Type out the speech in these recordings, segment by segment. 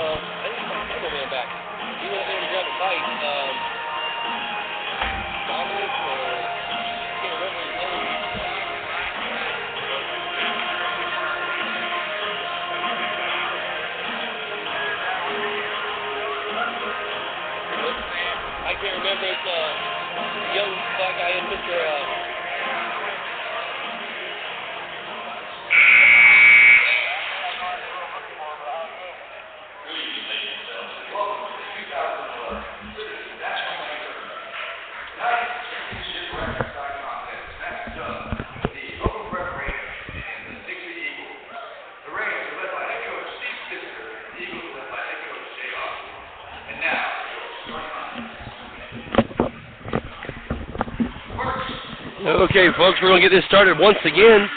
I think it's my Campbell man back. He went there to grab a fight. Dominic or I can't remember his name. I can't remember. It's young black guy in Mr. Okay, folks, we're going to get this started once again.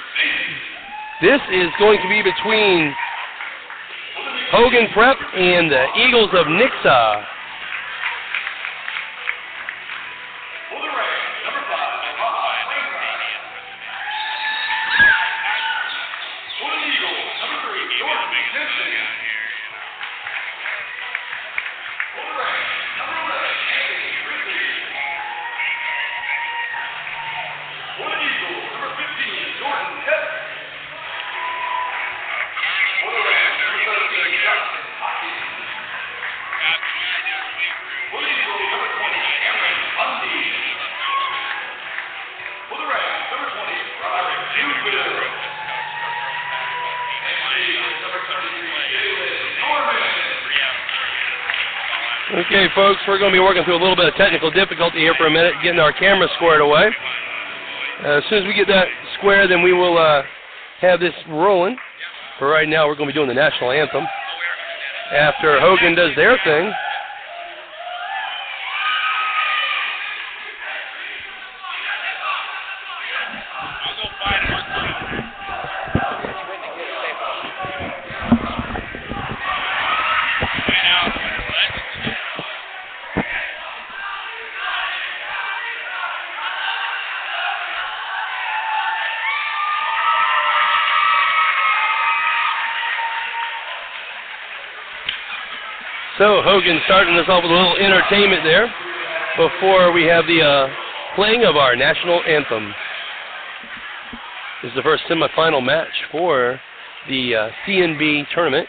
This is going to be between Hogan Prep and the Eagles of Nixa. Okay, folks, we're going to be working through a little bit of technical difficulty here for a minute, getting our camera squared away. As soon as we get that square, then we will have this rolling. For right now, we're going to be doing the national anthem. After Hogan does their thing, so Hogan starting us off with a little entertainment there before we have the playing of our national anthem. This is the first semifinal match for the CNB tournament.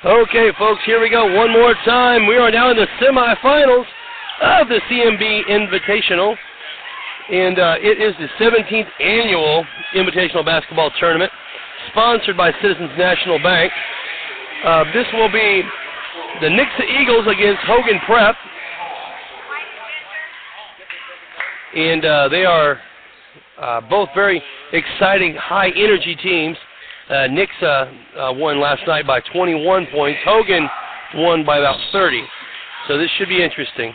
Okay, folks, here we go one more time. We are now in the semifinals of the CMB Invitational, and it is the 17th annual Invitational Basketball Tournament, sponsored by Citizens National Bank. This will be the Nixa Eagles against Hogan Prep, and they are both very exciting, high-energy teams. Nixa won last night by 21 points. Hogan won by about 30. So this should be interesting.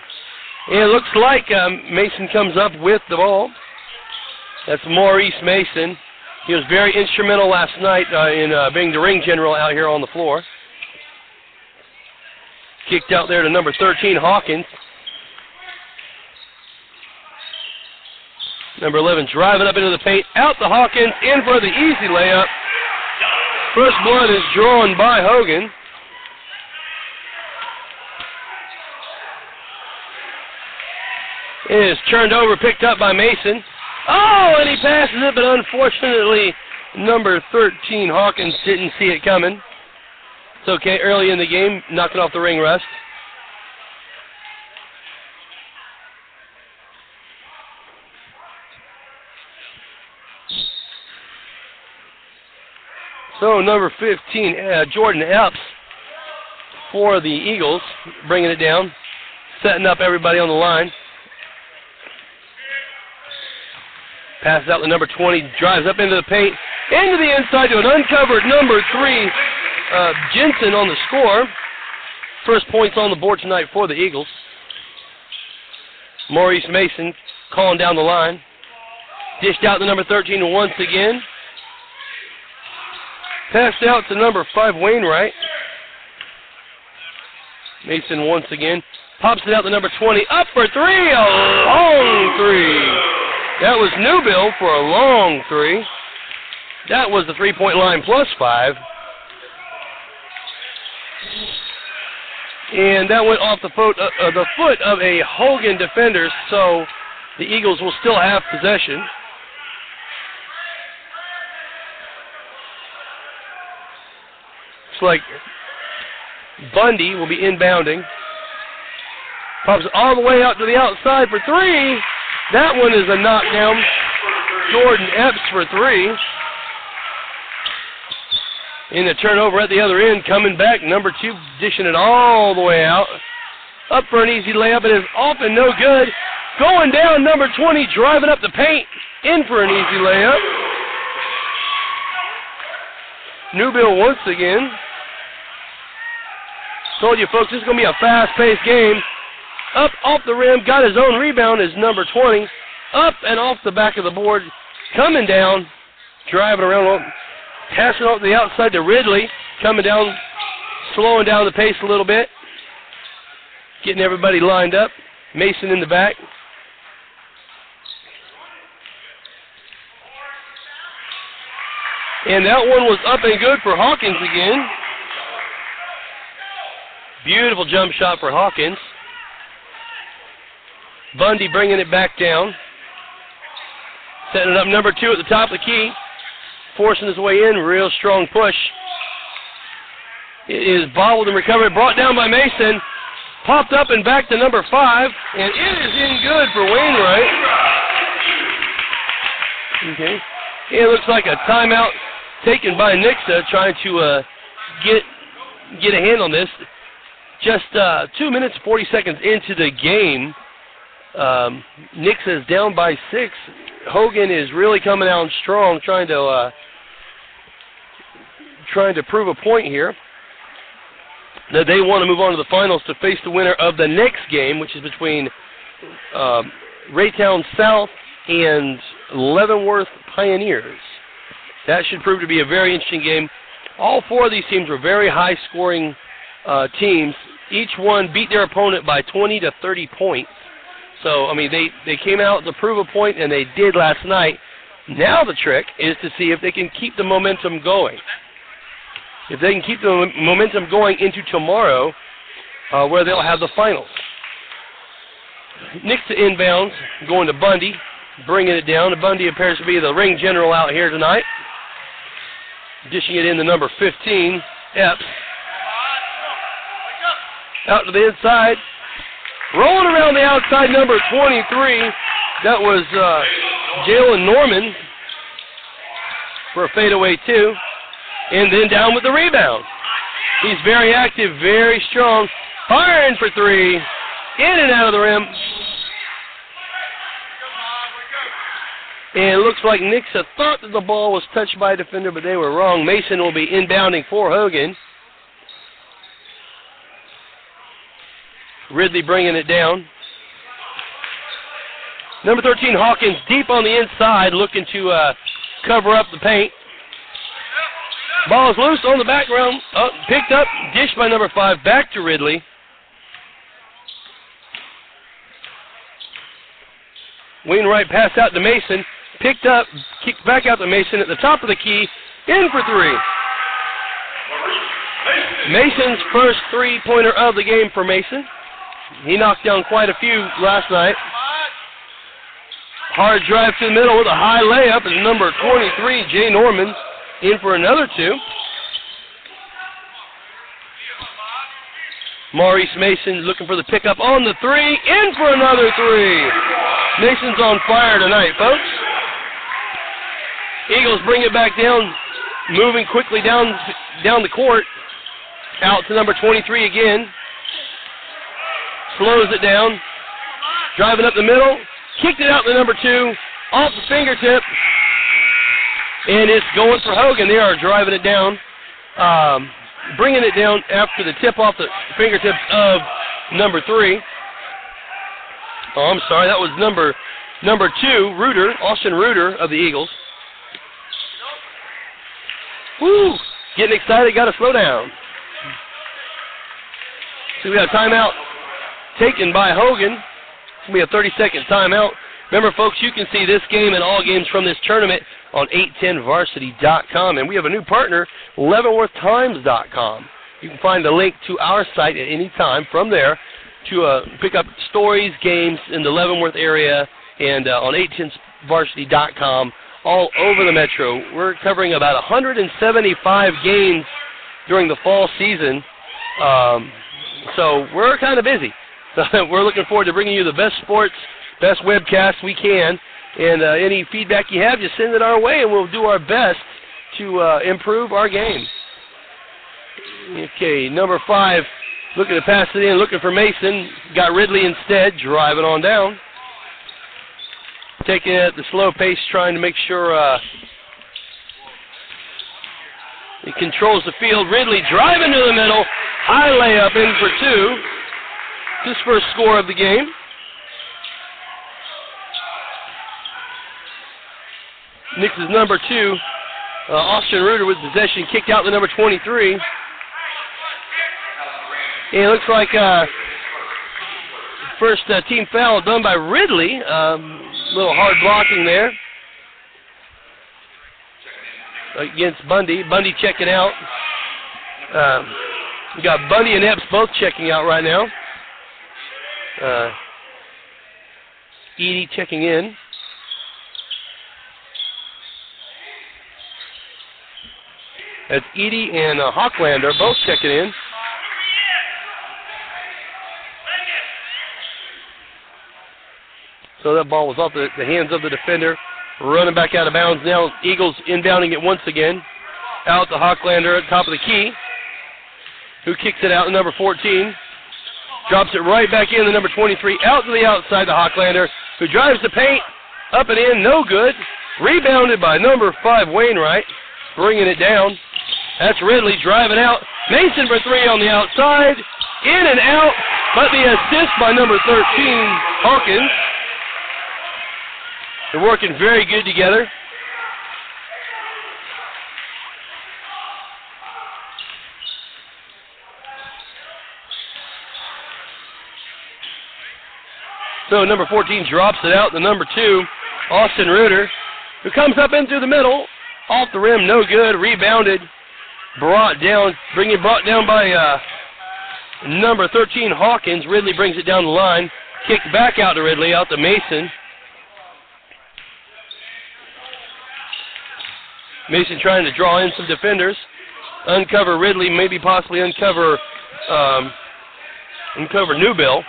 And it looks like Mason comes up with the ball. That's Maurice Mason. He was very instrumental last night in being the ring general out here on the floor. Kicked out there to number 13, Hawkins. Number 11 driving up into the paint. Out to Hawkins. In for the easy layup. First blood is drawn by Hogan. It is turned over, picked up by Mason. Oh, and he passes it, but unfortunately, number 13, Hawkins, didn't see it coming. It's okay, early in the game, knocking off the ring rust. So number 15, Jordan Epps for the Eagles, bringing it down, setting up everybody on the line. Passes out to number 20, drives up into the paint, into the inside to an uncovered number 3, Jensen on the score. First points on the board tonight for the Eagles. Maurice Mason calling down the line. Dished out to number 13 once again. Passed out to number 5, Wainwright. Mason once again. Pops it out to number 20. Up for 3. A long 3. That was Newbill for a long 3. That was the three-point line plus 5. And that went off the foot of a Hogan defender, so the Eagles will still have possession. Looks like Bundy will be inbounding. Pops all the way out to the outside for 3. That one is a knockdown. Jordan Epps for 3. In the turnover at the other end, coming back, number 2 dishing it all the way out. Up for an easy layup. It is off and no good. Going down, number 20, driving up the paint. In for an easy layup. Newbill once again. Told you, folks, this is going to be a fast-paced game. Up off the rim, got his own rebound is number 20. Up and off the back of the board, coming down, driving around, passing off the outside to Ridley, coming down, slowing down the pace a little bit, getting everybody lined up. Mason in the back. And that one was up and good for Hawkins again. Beautiful jump shot for Hawkins. Bundy bringing it back down. Setting it up, number 2 at the top of the key. Forcing his way in, real strong push. It is bobbled and recovered, brought down by Mason. Popped up and back to number 5, and it is in good for Wainwright. Okay. It looks like a timeout taken by Nixa, trying to get a hand on this. Just 2 minutes, 40 seconds into the game. Nixa is down by 6. Hogan is really coming out strong, trying to prove a point here. Now they want to move on to the finals to face the winner of the next game, which is between Raytown South and Leavenworth Pioneers. That should prove to be a very interesting game. All 4 of these teams were very high-scoring teams. Each one beat their opponent by 20 to 30 points. So, I mean, they came out to prove a point, and they did last night. Now the trick is to see if they can keep the momentum going. If they can keep the momentum going into tomorrow, where they'll have the finals. Nixa inbounds, going to Bundy, bringing it down. Bundy appears to be the ring general out here tonight. Dishing it in to number 15, Epps. Out to the inside. Rolling around the outside, number 23. That was Jalen Norman for a fadeaway 2. And then down with the rebound. He's very active, very strong. Firing for 3. In and out of the rim. And it looks like Nixa thought that the ball was touched by a defender, but they were wrong. Mason will be inbounding for Hogan. Ridley bringing it down. Number 13, Hawkins, deep on the inside, looking to cover up the paint. Ball is loose on the background. Picked up, dished by number 5, back to Ridley. Wainwright pass out to Mason. Picked up, kicked back out to Mason at the top of the key. In for three. Mason's first three-pointer of the game for Mason. He knocked down quite a few last night. Hard drive to the middle with a high layup is number 23, Jay Norman, in for another two. Maurice Mason looking for the pickup on the three, in for another three. Mason's on fire tonight, folks. Eagles bring it back down, moving quickly down the court. Out to number 23 again. Slows it down. Driving up the middle. Kicked it out to number 2. Off the fingertip. And it's going for Hogan. They are driving it down. Bringing it down after the tip off the fingertips of number 3. Oh, I'm sorry. That was number 2, Reuter, Austin Reuter of the Eagles. Woo! Getting excited. Got to slow down. So we got a timeout taken by Hogan. It's going to be a 30-second timeout. Remember, folks, you can see this game and all games from this tournament on 810varsity.com. And we have a new partner, LeavenworthTimes.com. You can find the link to our site at any time from there to pick up stories, games in the Leavenworth area, and on 810varsity.com all over the metro. We're covering about 175 games during the fall season. So we're kind of busy. So we're looking forward to bringing you the best sports, best webcasts we can. And any feedback you have, just send it our way, and we'll do our best to improve our game. Okay, number 5, looking to pass it in, looking for Mason. Got Ridley instead, driving on down. Taking it at the slow pace, trying to make sure he controls the field. Ridley driving to the middle. High layup in for 2. His first score of the game. Nix's number 2, Austin Reuter with possession, kicked out to number 23. And it looks like first team foul done by Ridley. Little hard blocking there against Bundy. Bundy checking out. We got Bundy and Epps both checking out right now. Edie checking in. That's Edie and Hocklander both checking in. So that ball was off the hands of the defender. Running back out of bounds now. Eagles inbounding it once again. Out to Hocklander at the top of the key. Who kicks it out to number 14. Drops it right back in to number 23. Out to the outside to Hocklander, who drives the paint. Up and in, no good. Rebounded by number 5, Wainwright. Bringing it down. That's Ridley driving out. Mason for 3 on the outside. In and out. But the assist by number 13, Hawkins. They're working very good together. So number 14 drops it out to number 2, Austin Reuter, who comes up in through the middle. Off the rim, no good. Rebounded. Brought down by number 13, Hawkins. Ridley brings it down the line. Kicked back out to Ridley, out to Mason. Mason trying to draw in some defenders. Uncover Ridley, maybe possibly uncover Newbill.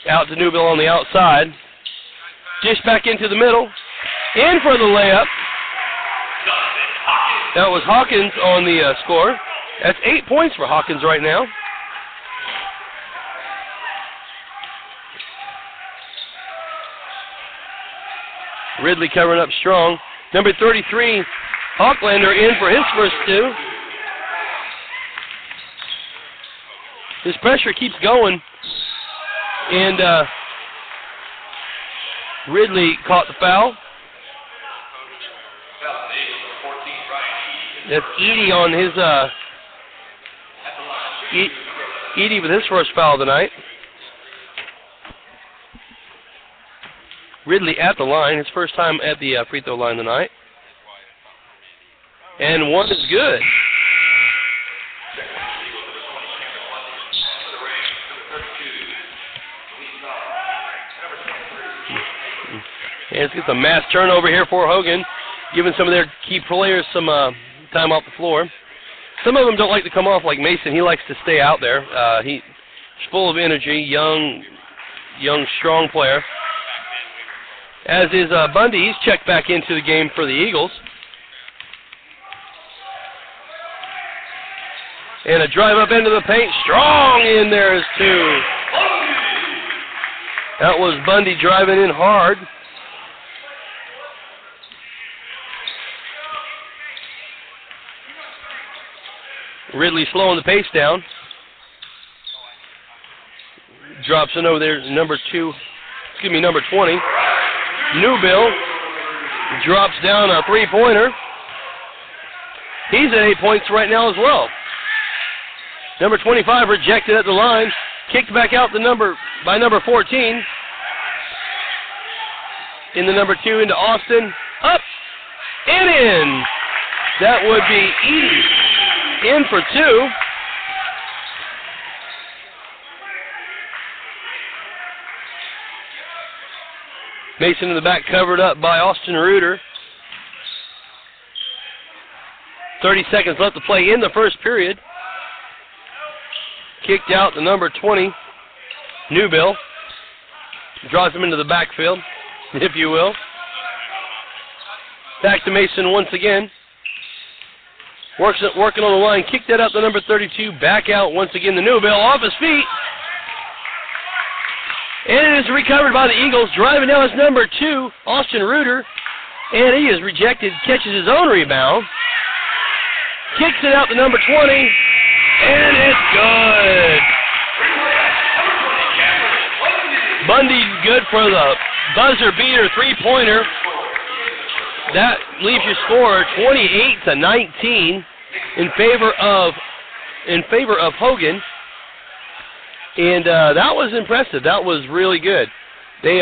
Out to Newbill on the outside. Dish back into the middle. In for the layup. That was Hawkins on the score. That's 8 points for Hawkins right now. Ridley covering up strong. Number 33, Hocklander in for his first 2. His pressure keeps going. And Ridley caught the foul. That's Edie on his Edie with his first foul tonight. Ridley at the line, his first time at the free throw line tonight. And one is good. And let's get the mass turnover here for Hogan, giving some of their key players some time off the floor. Some of them don't like to come off like Mason. He likes to stay out there. He's full of energy, young, strong player. As is Bundy. He's checked back into the game for the Eagles. And a drive up into the paint. Strong in there is two. That was Bundy driving in hard. Ridley slowing the pace down. Drops it over there, number 20. Newbill drops down a three-pointer. He's at 8 points right now as well. Number 25 rejected at the line. Kicked back out by number 14. In the number 2 into Austin. Up and in. That would be Edie. In for two. Mason in the back, covered up by Austin Reuter. 30 seconds left to play in the first period. Kicked out to number 20, Newbill. Draws him into the backfield, if you will. Back to Mason once again. Working on the line, kicked that out to number 32, back out once again to Newbill, off his feet. And it is recovered by the Eagles. Driving now is number 2, Austin Reuter. And he is rejected, catches his own rebound. Kicks it out to number 20. And it's good. Bundy's good for the buzzer beater three-pointer. That leaves your score 28-19 in favor of Hogan. And that was impressive. That was really good. They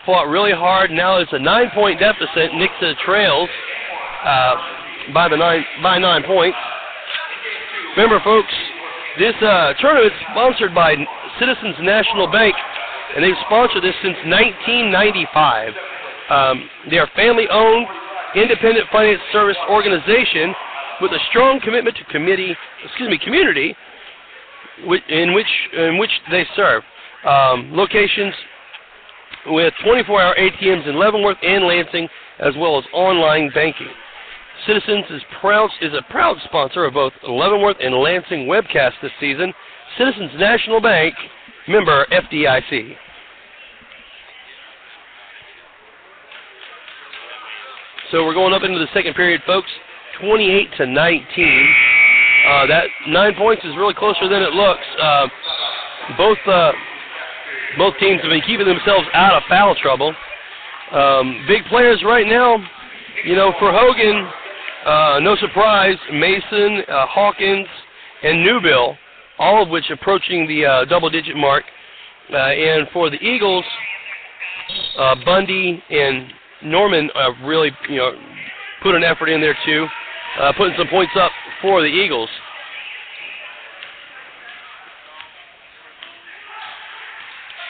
fought really hard. Now it's a 9-point deficit. Nixa trails by 9 points. Remember, folks, this tournament is sponsored by Citizens National Bank, and they've sponsored this since 1995. They are family-owned, independent finance service organization with a strong commitment to community in which they serve. Locations with 24-hour ATMs in Leavenworth and Lansing, as well as online banking. Citizens is a proud sponsor of both Leavenworth and Lansing webcasts this season. Citizens National Bank, member FDIC. So we're going up into the second period, folks. 28-19. That 9 points is really closer than it looks. Both teams have been keeping themselves out of foul trouble. Big players right now, for Hogan, no surprise, Mason, Hawkins, and Newbill, all of which approaching the double-digit mark. And for the Eagles, Bundy and Norman really, put an effort in there too, putting some points up for the Eagles.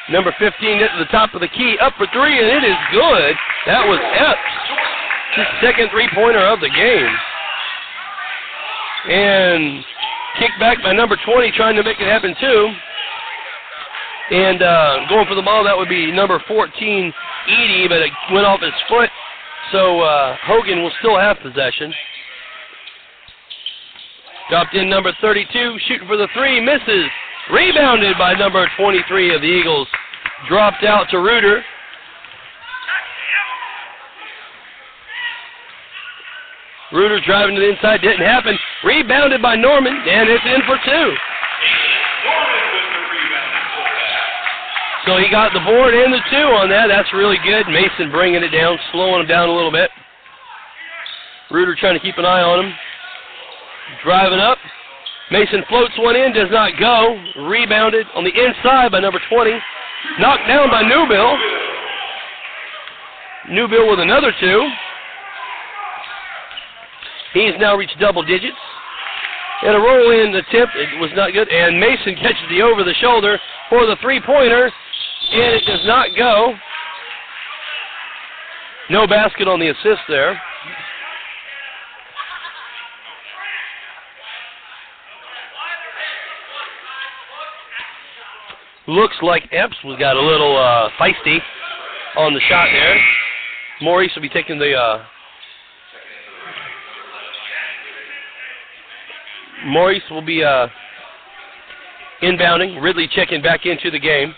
Number 15 at the top of the key, up for three, and it is good. That was Epps, his second three-pointer of the game. And kicked back by number 20, trying to make it happen too. And going for the ball, that would be number 14, Edie, but it went off his foot. So Hogan will still have possession. Dropped in number 32, shooting for the three, misses. Rebounded by number 23 of the Eagles. Dropped out to Reuter. Reuter driving to the inside, didn't happen. Rebounded by Norman, and it's in for two. So he got the board and the two on that. That's really good. Mason bringing it down, slowing him down a little bit. Reuter trying to keep an eye on him. Driving up. Mason floats one in, does not go. Rebounded on the inside by number 20. Knocked down by Newbill. Newbill with another 2. He's now reached double digits. And a roll-in attempt, it was not good. And Mason catches the over-the-shoulder for the three-pointer, and it does not go. No basket on the assist there. Looks like Epps was got a little feisty on the shot there. Maurice will be taking the Maurice will be inbounding. Ridley checking back into the game.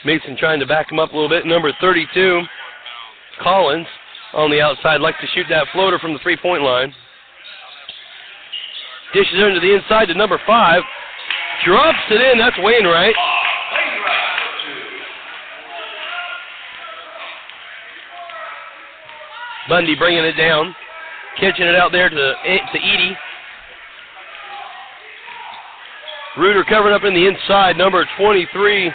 Mason trying to back him up a little bit. Number 32, Collins, on the outside, likes to shoot that floater from the three-point line. Dishes it into the inside to number 5. Drops it in. That's Wainwright. Bundy bringing it down. Catching it out there to Edie. Reuter covering up in the inside. Number 23,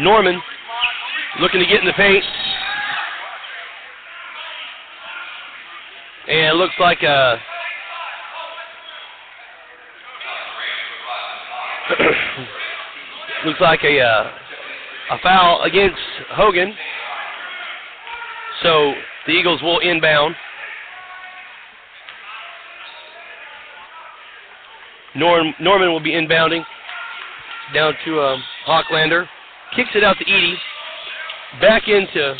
Norman, looking to get in the paint. And it looks like a foul against Hogan. So the Eagles will inbound. Norman will be inbounding down to Hocklander. Kicks it out to Edie. Back into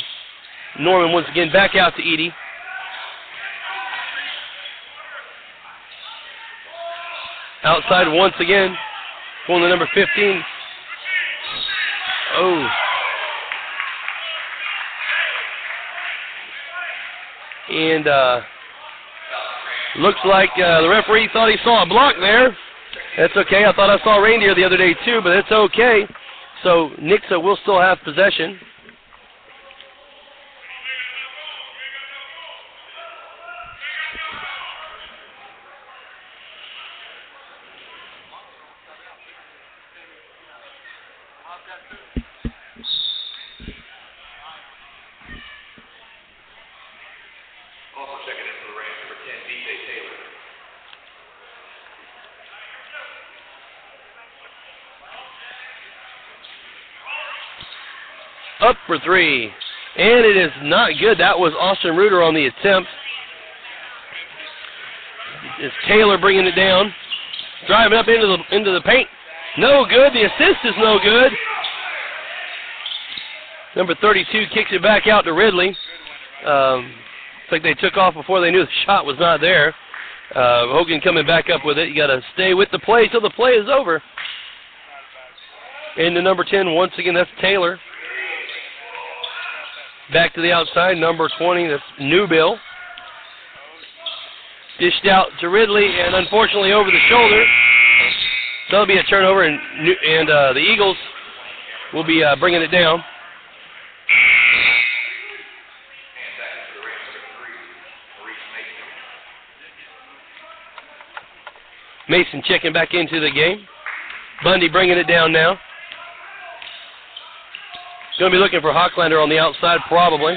Norman once again. Back out to Edie. Outside once again. Going to number 15. Oh. And looks like the referee thought he saw a block there. That's okay. I thought I saw Reindeer the other day too, but it's okay. So Nixa will still have possession. Up for 3. And it is not good. That was Austin Reuter on the attempt. It's Taylor bringing it down. Driving up into the paint. No good. The assist is no good. Number 32 kicks it back out to Ridley. Looks like they took off before they knew the shot was not there. Hogan coming back up with it. You got to stay with the play till the play is over. Into number 10 once again. That's Taylor. Back to the outside, number 20, that's Newbill. Dished out to Ridley, and unfortunately over the shoulder. That'll be a turnover, and the Eagles will be bringing it down. Mason checking back into the game. Bundy bringing it down now. Going to be looking for Hocklander on the outside, probably.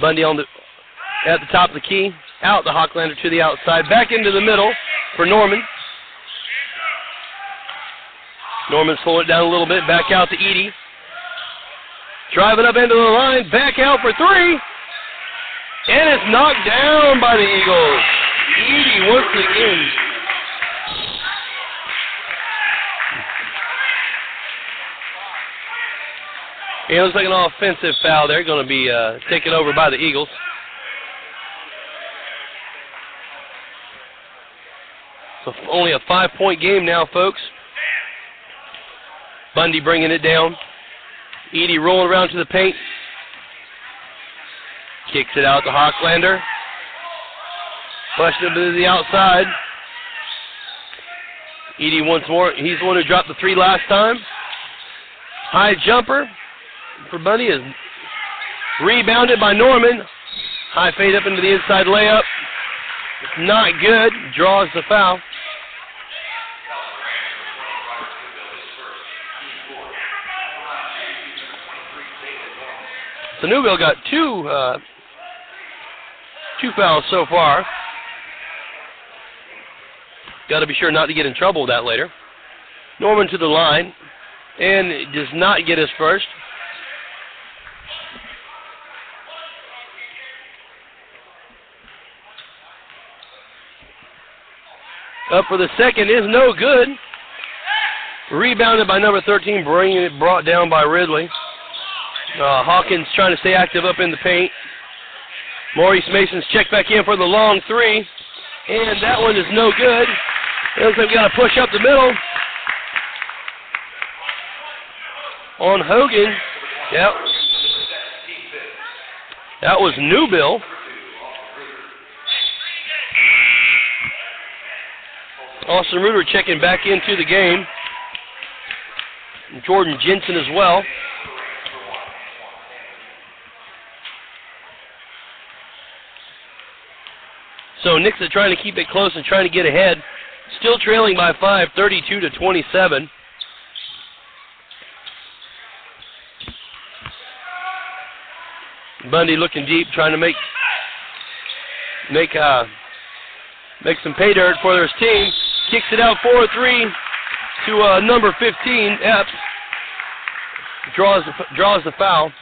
Bundy at the top of the key. Out to Hocklander to the outside. Back into the middle for Norman. Norman slowing it down a little bit. Back out to Edie. Driving up into the line. Back out for 3. And it's knocked down by the Eagles. Edie once again. It looks like an offensive foul there. Going to be taken over by the Eagles. So only a 5-point game now, folks. Bundy bringing it down. Edie rolling around to the paint. Kicks it out to Hocklander. Pushed it to the outside. Edie once more. He's the one who dropped the 3 last time. High jumper for Bundy is rebounded by Norman. High fade up into the inside layup. Not good. Draws the foul. So Newville got two fouls so far. Got to be sure not to get in trouble with that later. Norman to the line, and does not get his first. Up for the second is no good. Rebounded by number 13, brought down by Ridley. Hawkins trying to stay active up in the paint. Maurice Mason's checked back in for the long three, and that one is no good. It looks like we got to push up the middle on Hogan. Yep. That was Newville. Austin Reuter checking back into the game. Jordan Jensen as well. So Nixa trying to keep it close and trying to get ahead. Still trailing by 5, 32-27. Bundy looking deep, trying to make some pay dirt for his team. Kicks it out 4-3 to number 15, Epps. Draws the foul.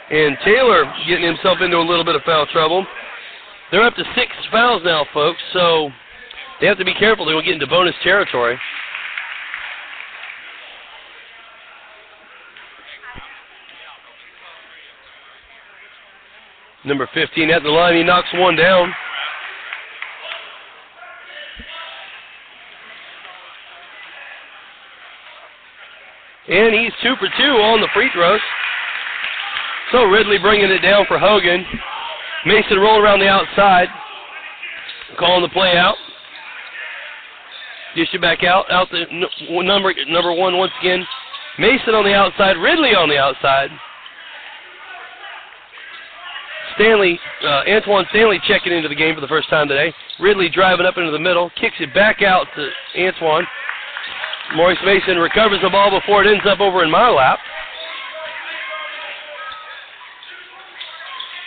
And Taylor getting himself into a little bit of foul trouble. They're up to 6 fouls now, folks, so they have to be careful. They will get into bonus territory. Number 15 at the line. He knocks one down. And he's 2 for 2 on the free throws. So Ridley bringing it down for Hogan. Mason rolling around the outside. Calling the play out. Dish it back out. Out the number 1 once again. Mason on the outside. Ridley on the outside. Antoine Stanley checking into the game for the first time today. Ridley driving up into the middle. Kicks it back out to Antoine. Maurice Mason recovers the ball before it ends up over in my lap.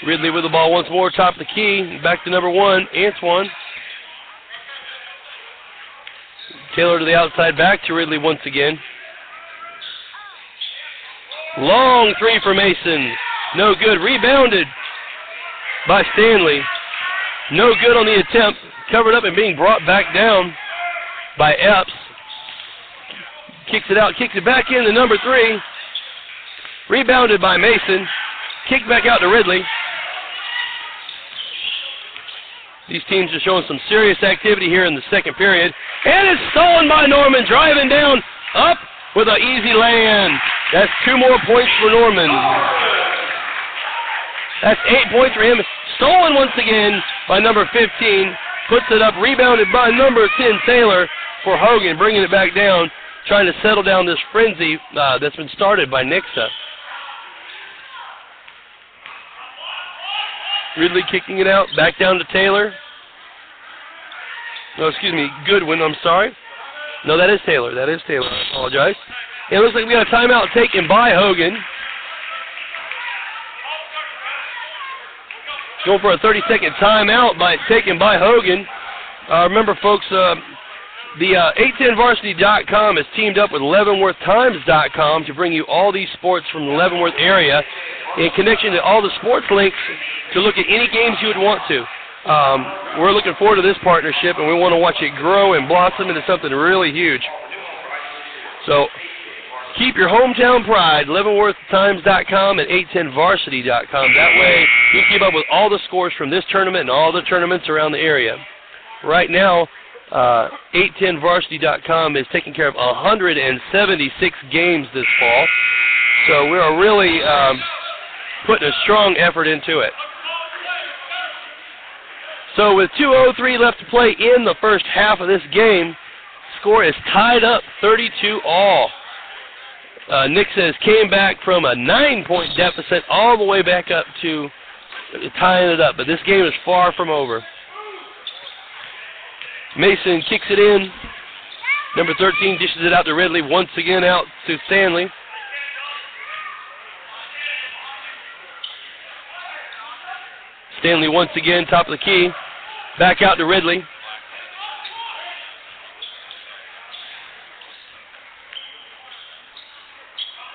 Ridley with the ball once more, top of the key. Back to number 1, Antoine. Taylor to the outside, back to Ridley once again. Long three for Mason. No good. Rebounded by Stanley. No good on the attempt. Covered up and being brought back down by Epps. Kicks it out, kicks it back in to number 3. Rebounded by Mason. Kicked back out to Ridley. These teams are showing some serious activity here in the second period. And it's stolen by Norman, driving down, up with an easy lay-in. That's 2 more points for Norman. That's 8 points for him. Stolen once again by number 15. Puts it up, rebounded by number 10, Taylor, for Hogan, bringing it back down, trying to settle down this frenzy that's been started by Nixa. Ridley kicking it out, back down to Taylor. No, excuse me, Goodwin, I'm sorry. No, that is Taylor. That is Taylor. I apologize. It looks like we got a timeout taken by Hogan. Going for a 30-second timeout taken by Hogan. Remember, folks, the 810varsity.com has teamed up with leavenworthtimes.com to bring you all these sports from the Leavenworth area in connection to all the sports links to look at any games you would want to. We're looking forward to this partnership, and we want to watch it grow and blossom into something really huge. So keep your hometown pride, leavenworthtimes.com and 810varsity.com. That way you can keep up with all the scores from this tournament and all the tournaments around the area. Right now, 810varsity.com is taking care of 176 games this fall. So we are really putting a strong effort into it. So with 2:03 left to play in the first half of this game, score is tied up 32 all. Nixa has came back from a 9-point deficit all the way back up to tying it up. But this game is far from over. Mason kicks it in. Number 13 dishes it out to Ridley. Once again out to Stanley. Stanley once again, top of the key. Back out to Ridley.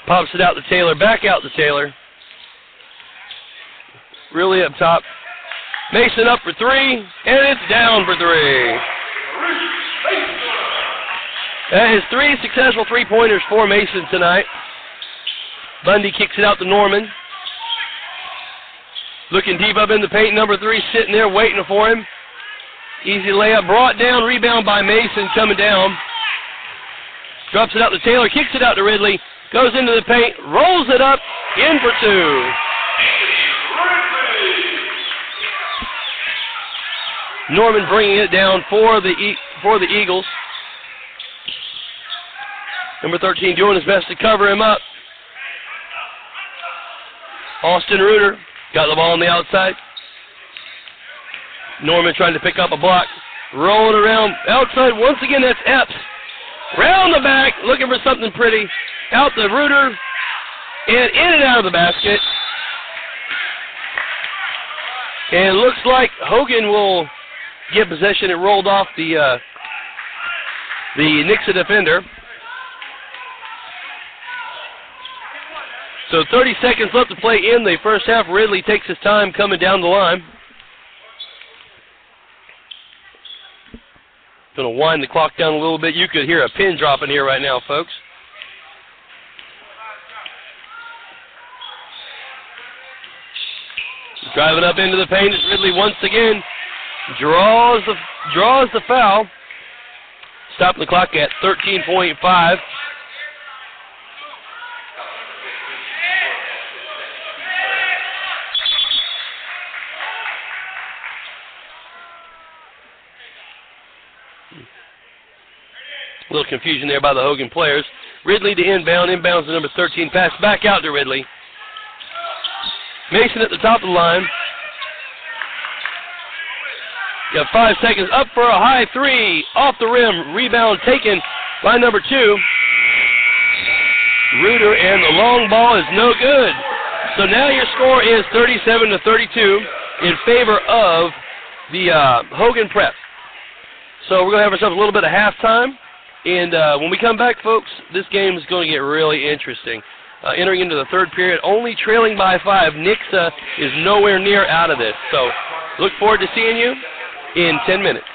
Pops it out to Taylor. Back out to Taylor. Really up top. Mason up for three, and it's down for three. That is 3 successful three-pointers for Mason tonight. Bundy kicks it out to Norman. Looking deep up in the paint, number 3 sitting there waiting for him. Easy layup, brought down, rebound by Mason, coming down. Drops it out to Taylor, kicks it out to Ridley, goes into the paint, rolls it up, in for two. Norman bringing it down for the Eagles. Number 13 doing his best to cover him up. Austin Reuter got the ball on the outside. Norman trying to pick up a block. Rolling around outside. Once again, that's Epps. Round the back, looking for something pretty. Out to Reuter. And in and out of the basket. And it looks like Hogan will get possession. It rolled off the Nixa defender. So 30 seconds left to play in the first half. Ridley takes his time coming down the line. Going to wind the clock down a little bit. You could hear a pin dropping here right now, folks. Driving up into the paint is Ridley once again. Draws the foul. Stopping the clock at 13.5. A little confusion there by the Hogan players. Ridley to inbound. Inbounds to number 13. Pass back out to Ridley. Mason at the top of the line. Got 5 seconds. Up for a high three. Off the rim. Rebound taken by number 2. Reuter, and the long ball is no good. So now your score is 37-32 in favor of the Hogan Prep. So we're going to have ourselves a little bit of halftime. And when we come back, folks, this game is going to get really interesting. Entering into the third period, only trailing by 5. Nixa is nowhere near out of this. So look forward to seeing you in 10 minutes.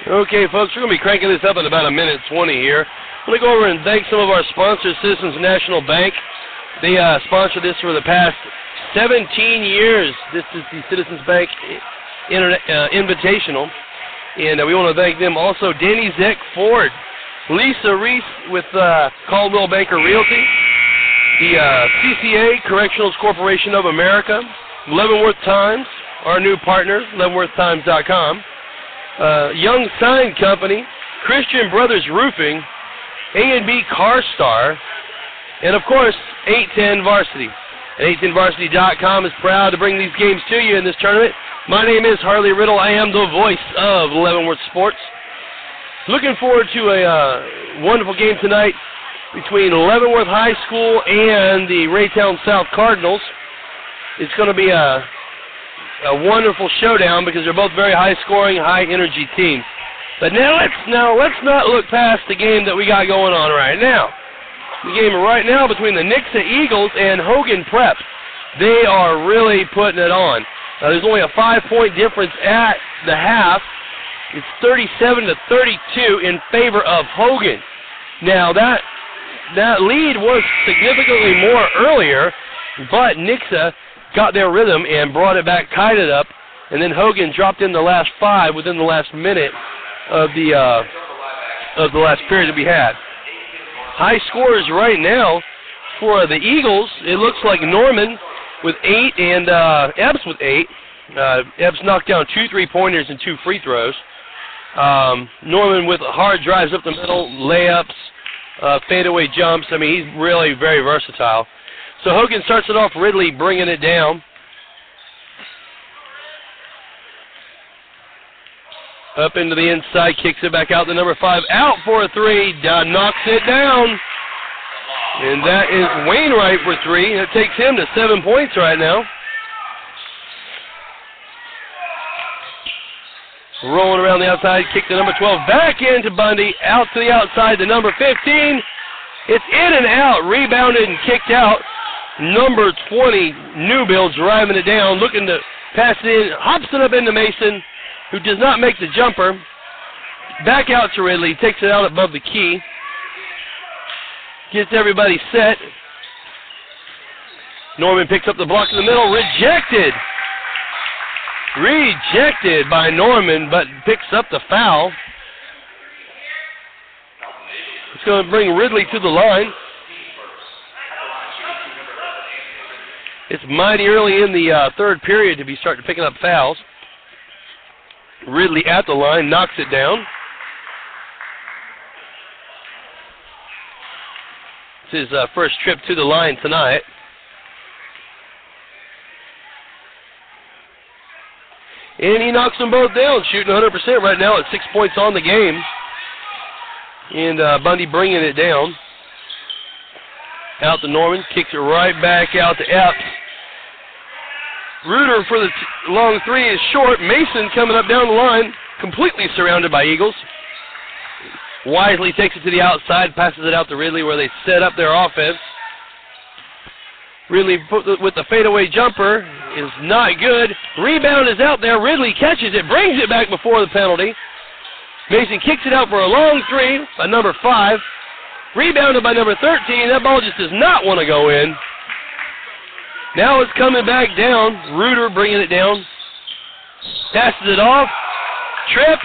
Okay, folks, we're going to be cranking this up in about 1:20 here. I'm going to go over and thank some of our sponsors, Citizens National Bank. They sponsored this for the past 17 years. This is the Citizens Bank Invitational. And we want to thank them also. Danny Zeck Ford, Lisa Reese with Caldwell Banker Realty, the CCA, Correctionals Corporation of America, Leavenworth Times, our new partner, leavenworthtimes.com, Young Sign Company, Christian Brothers Roofing, A&B Car Star, and, of course, 810 Varsity. And 810varsity.com is proud to bring these games to you in this tournament. My name is Harley Riddle. I am the voice of Leavenworth Sports. Looking forward to a wonderful game tonight between Leavenworth High School and the Raytown South Cardinals. It's going to be a wonderful showdown because they're both very high-scoring, high-energy teams. But let's not look past the game that we got going on right now. The game right now between the Nixa Eagles and Hogan Prep. They are really putting it on. There's only a 5-point difference at the half. It's 37-32 in favor of Hogan. Now that lead was significantly more earlier, but Nixa got their rhythm and brought it back, tied it up, and then Hogan dropped in the last 5 within the last minute of the last period that we had. High scores right now for the Eagles. It looks like Norman with 8 and Epps with 8. Epps knocked down 2 3-pointers and 2 free throws. Norman with hard drives up the middle, layups, fadeaway jumps. I mean, he's really very versatile. So Hogan starts it off, Ridley bringing it down. Up into the inside, kicks it back out to number 5. Out for a 3, knocks it down. And that is Wainwright for 3. That takes him to 7 points right now. Rolling around the outside, kick to number 12. Back into Bundy, out to the outside to number 15. It's in and out, rebounded and kicked out. Number 20, Newbill, driving it down, looking to pass it in, hops it up into Mason, who does not make the jumper. Back out to Ridley, takes it out above the key. Gets everybody set. Norman picks up the block in the middle, rejected. Rejected by Norman, but picks up the foul. It's going to bring Ridley to the line. It's mighty early in the third period to be starting picking up fouls. Ridley at the line, knocks it down. It's his first trip to the line tonight. And he knocks them both down, shooting 100% right now at 6 points on the game. And Bundy bringing it down. Out to Norman, kicks it right back out to Epps. Reuter for the long 3 is short. Mason coming up down the line, completely surrounded by Eagles. Wisely takes it to the outside, passes it out to Ridley where they set up their offense. Ridley with the fadeaway jumper is not good. Rebound is out there. Ridley catches it, brings it back before the penalty. Mason kicks it out for a long 3 by number 5. Rebounded by number 13. That ball just does not want to go in. Now it's coming back down. Reuter bringing it down. Passes it off. Trip.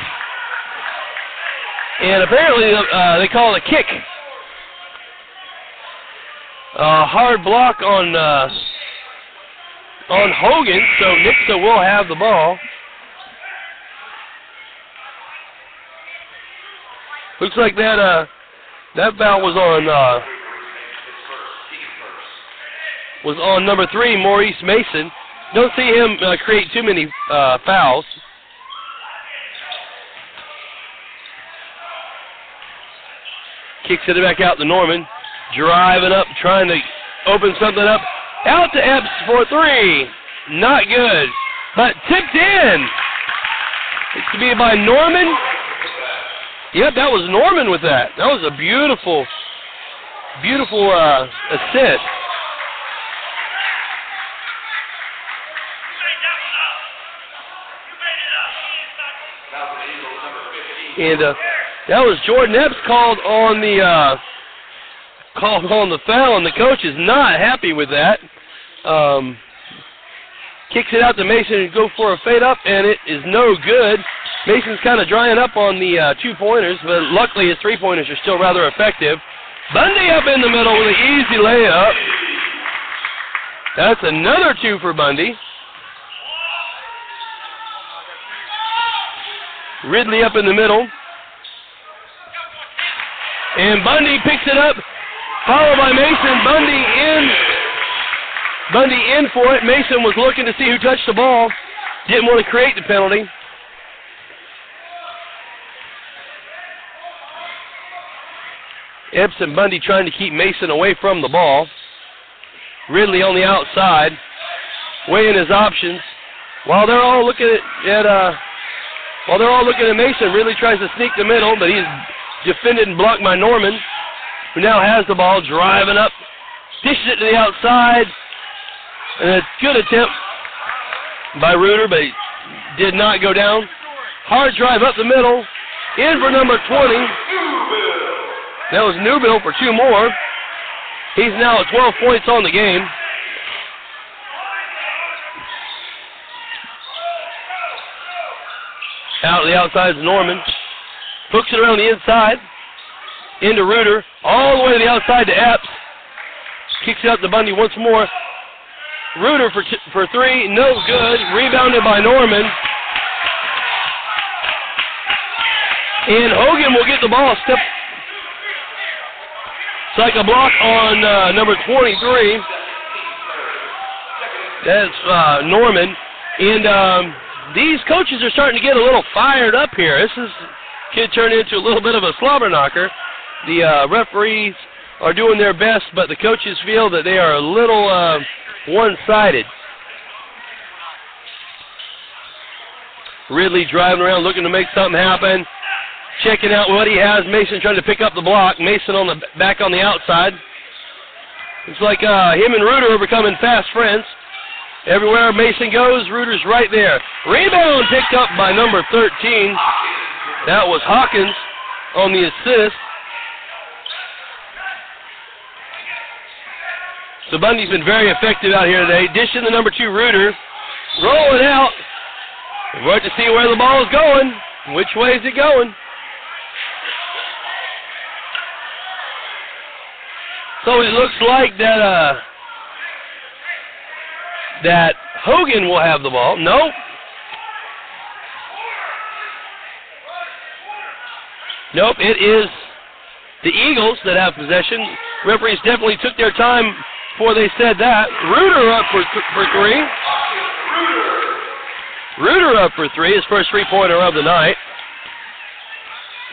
And apparently they call it a kick. Hard block on Hogan, so Nixa will have the ball. Looks like that foul was on number 3, Maurice Mason. Don't see him create too many fouls. Kicks it back out to Norman. Driving up, trying to open something up. Out to Epps for 3. Not good, but tipped in. It's to be by Norman. Yep, that was Norman with that. That was a beautiful, beautiful assist. And that was Jordan Epps called on the foul, and the coach is not happy with that. Kicks it out to Mason and go for a fade up, and it is no good. Mason's kind of drying up on the 2-pointers, but luckily his 3-pointers are still rather effective. Bundy up in the middle with an easy layup. That's another 2 for Bundy. Ridley up in the middle. And Bundy picks it up, followed by Mason. Bundy in for it. Mason was looking to see who touched the ball. Didn't want to create the penalty. Epps and Bundy trying to keep Mason away from the ball. Ridley on the outside, weighing his options. While they're all looking at Mason, Ridley tries to sneak the middle, but he's defended and blocked by Norman, who now has the ball, driving up, dishes it to the outside, and a good attempt by Reuter, but he did not go down. Hard drive up the middle, in for number 20. That was Newbill for 2 more. He's now at 12 points on the game. Out to the outside is Norman. Hooks it around the inside. Into Reuter. All the way to the outside to Epps. Kicks it out to Bundy once more. Reuter for 3. No good. Rebounded by Norman. And Hogan will get the ball. It's like a block on number 23. That's Norman. And these coaches are starting to get a little fired up here. This could turn into a little bit of a slobber knocker. The referees are doing their best, but the coaches feel that they are a little one-sided. Ridley driving around looking to make something happen. Checking out what he has. Mason trying to pick up the block. Mason back on the outside. It's like him and Reuter are becoming fast friends. Everywhere Mason goes, Reuter's right there. Rebound picked up by number 13. That was Hawkins on the assist. So Bundy's been very effective out here today. Dishing the number 2 Reuter. Rolling out. We're about to see where the ball is going. Which way is it going? So it looks like that Hogan will have the ball. Nope. Nope, it is the Eagles that have possession. Referees definitely took their time before they said that. Reuter up for 3. Reuter up for 3, his first 3-pointer of the night.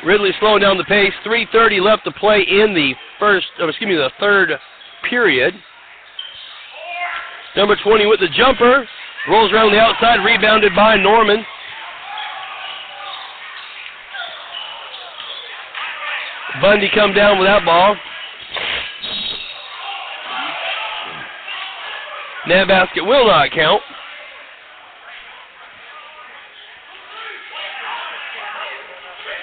Ridley slowing down the pace. 3:30 left to play in the third period. Number 20 with the jumper. Rolls around the outside, rebounded by Norman. Bundy come down with that ball. That basket will not count.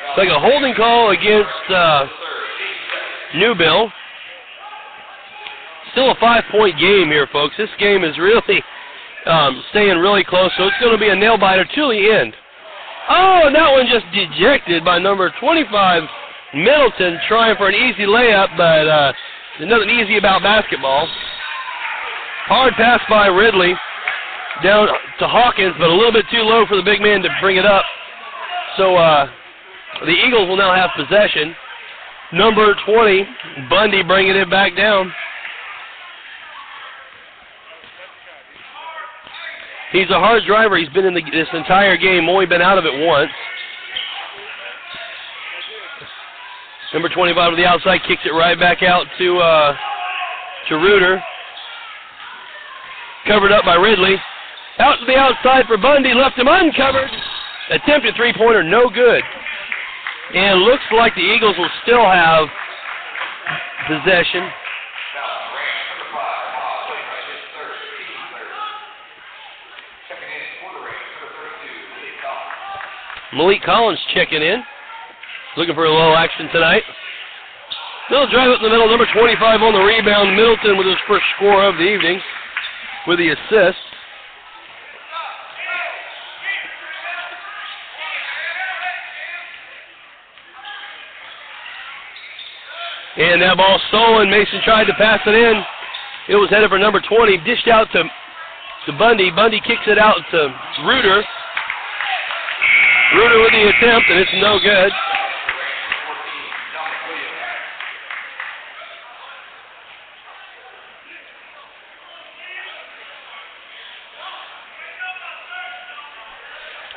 It's like a holding call against Newbill. Still a 5-point game here, folks. This game is really staying really close, so it's going to be a nail-biter till the end. Oh, and that one just dejected by number 25, Middleton, trying for an easy layup, but there's nothing easy about basketball. Hard pass by Ridley down to Hawkins, but a little bit too low for the big man to bring it up. So the Eagles will now have possession. Number 20, Bundy bringing it back down. He's a hard driver. He's been in this entire game, only been out of it once. Number 25 to the outside, kicks it right back out to Reuter. Covered up by Ridley. Out to the outside for Bundy, left him uncovered. Attempted 3-pointer, no good. And looks like the Eagles will still have possession. Malik Collins checking in. Looking for a little action tonight. They'll drive up the middle. Number 25 on the rebound. Middleton with his first score of the evening with the assist. And that ball stolen. Mason tried to pass it in. It was headed for number 20. Dished out to Bundy. Bundy kicks it out to Reuter. Reuter with the attempt, and it's no good.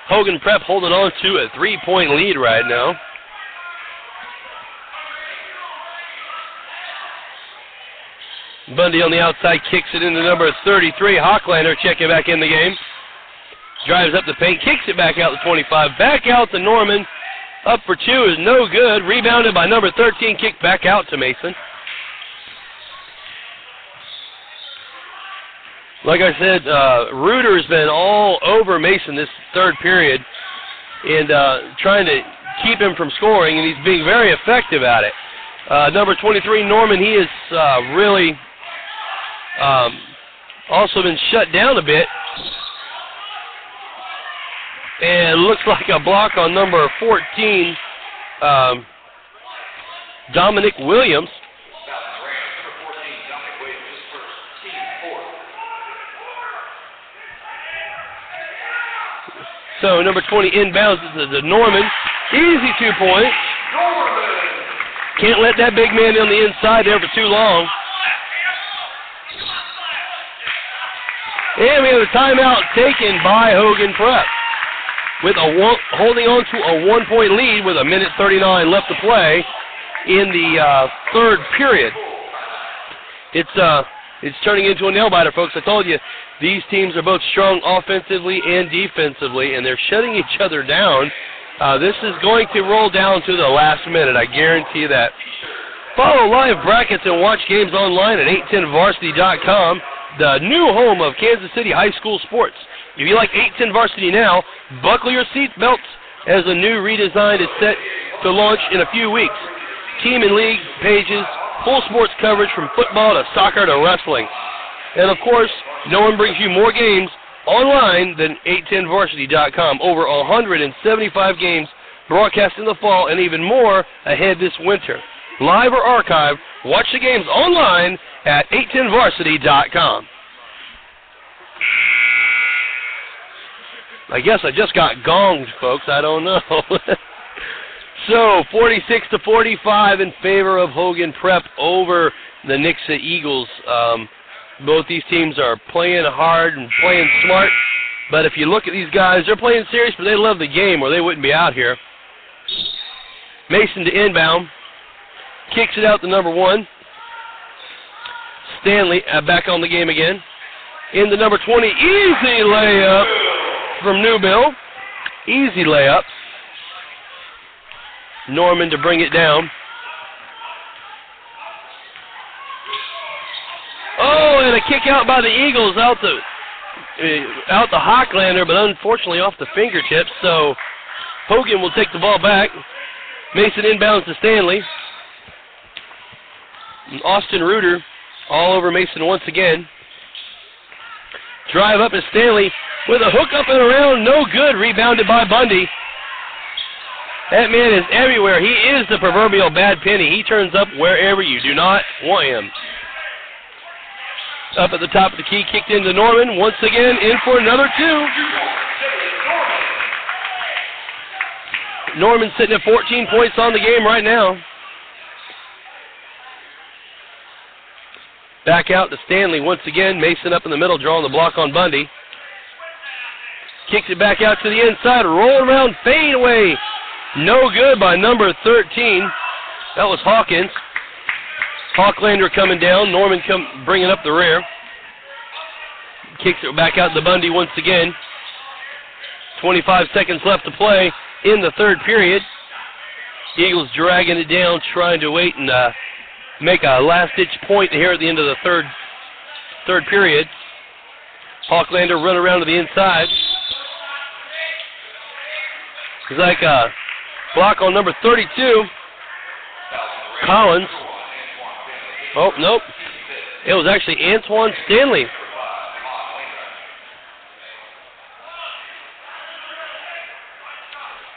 Hogan Prep holding on to a 3-point lead right now. Bundy on the outside kicks it into number 33. Hocklander checking back in the game. Drives up the paint, kicks it back out to 25. Back out to Norman. Up for two is no good. Rebounded by number 13. Kicked back out to Mason. Like I said, Reuter's been all over Mason this third period and trying to keep him from scoring, and he's being very effective at it. Number 23, Norman, he has really also been shut down a bit. And looks like a block on number 14, Dominic Williams. So number 20 inbounds to Norman. Easy 2 points. Can't let that big man on the inside there for too long. And we have a timeout taken by Hogan Prep. Holding on to a 1-point lead with 1:39 left to play in the third period. It's turning into a nail-biter, folks. I told you, these teams are both strong offensively and defensively, and they're shutting each other down. This is going to roll down to the last minute, I guarantee that. Follow live brackets and watch games online at 810varsity.com, the new home of Kansas City high school sports. If you like 810 Varsity now, buckle your seat belts as a new redesign is set to launch in a few weeks. Team and league pages, full sports coverage from football to soccer to wrestling. And, of course, no one brings you more games online than 810varsity.com. Over 175 games broadcast in the fall and even more ahead this winter. Live or archive, watch the games online at 810varsity.com. I guess I just got gonged, folks. I don't know. So, 46-45 in favor of Hogan Prep over the Nixa Eagles. Both these teams are playing hard and playing smart. But if you look at these guys, they're playing serious, but they love the game or they wouldn't be out here. Mason to inbound. Kicks it out to number 1. Stanley back on the game again. In the number 20, easy layup from Newbill. Easy layup. Norman to bring it down. Oh, and a kick out by the Eagles out the Hocklander, but unfortunately off the fingertips. So Hogan will take the ball back. Mason inbounds to Stanley. And Austin Reuter all over Mason once again. Drive up to Stanley with a hook up and around, no good. Rebounded by Bundy. That man is everywhere. He is the proverbial bad penny. He turns up wherever you do not want him. Up at the top of the key, kicked into Norman. Once again, in for another 2. Norman sitting at 14 points on the game right now. Back out to Stanley once again. Mason up in the middle, drawing the block on Bundy. Kicks it back out to the inside. Roll around, fade away. No good by number 13. That was Hawkins. Hocklander coming down. Norman bringing up the rear. Kicks it back out to Bundy once again. 25 seconds left to play in the third period. Eagles dragging it down, trying to wait and make a last-ditch point here at the end of the third period. Hocklander run around to the inside. It's like a block on number 32. Collins. Oh, nope. It was actually Antoine Stanley.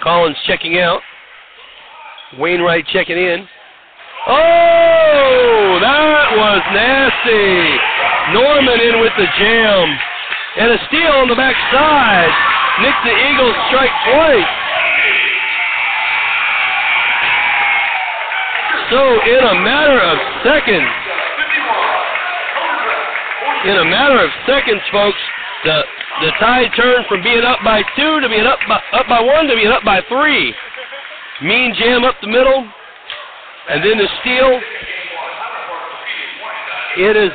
Collins checking out. Wainwright checking in. Oh, that was nasty. Norman in with the jam. And a steal on the backside. Nixa Eagles strike twice. So in a matter of seconds, folks, the tide turned from being up by 2 to being up by 1 to being up by 3. Mean jam up the middle, and then the steal. It is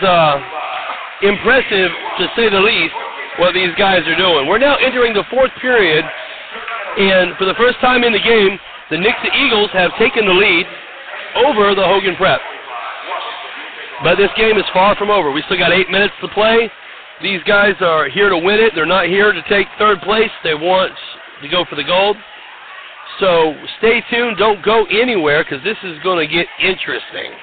impressive, to say the least, what these guys are doing. We're now entering the fourth period, and for the first time in the game, the Nixa Eagles have taken the lead over the Hogan Prep. But this game is far from over. We still got 8 minutes to play. These guys are here to win it. They're not here to take third place. They want to go for the gold. So stay tuned. Don't go anywhere because this is going to get interesting.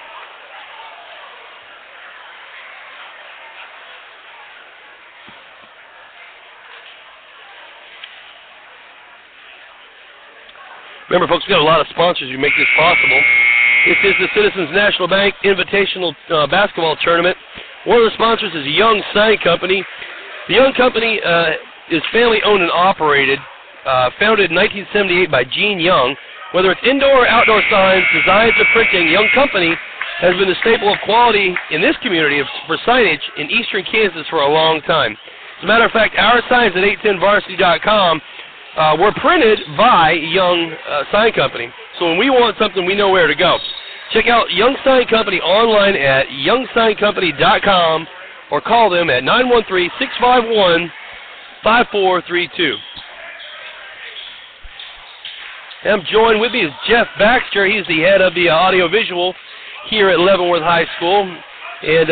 Remember, folks, we've got a lot of sponsors who make this possible. This is the Citizens National Bank Invitational Basketball Tournament. One of the sponsors is Young Sign Company. The Young Company is family-owned and operated, founded in 1978 by Gene Young. Whether it's indoor or outdoor signs, designs, or printing, Young Company has been a staple of quality in this community for signage in eastern Kansas for a long time. As a matter of fact, our signs at 810varsity.com were printed by Young Sign Company. So when we want something, we know where to go. Check out Young Sign Company online at youngsigncompany.com or call them at 913-651-5432. I'm joined with me is Jeff Baxter. He's the head of the audiovisual here at Leavenworth High School. And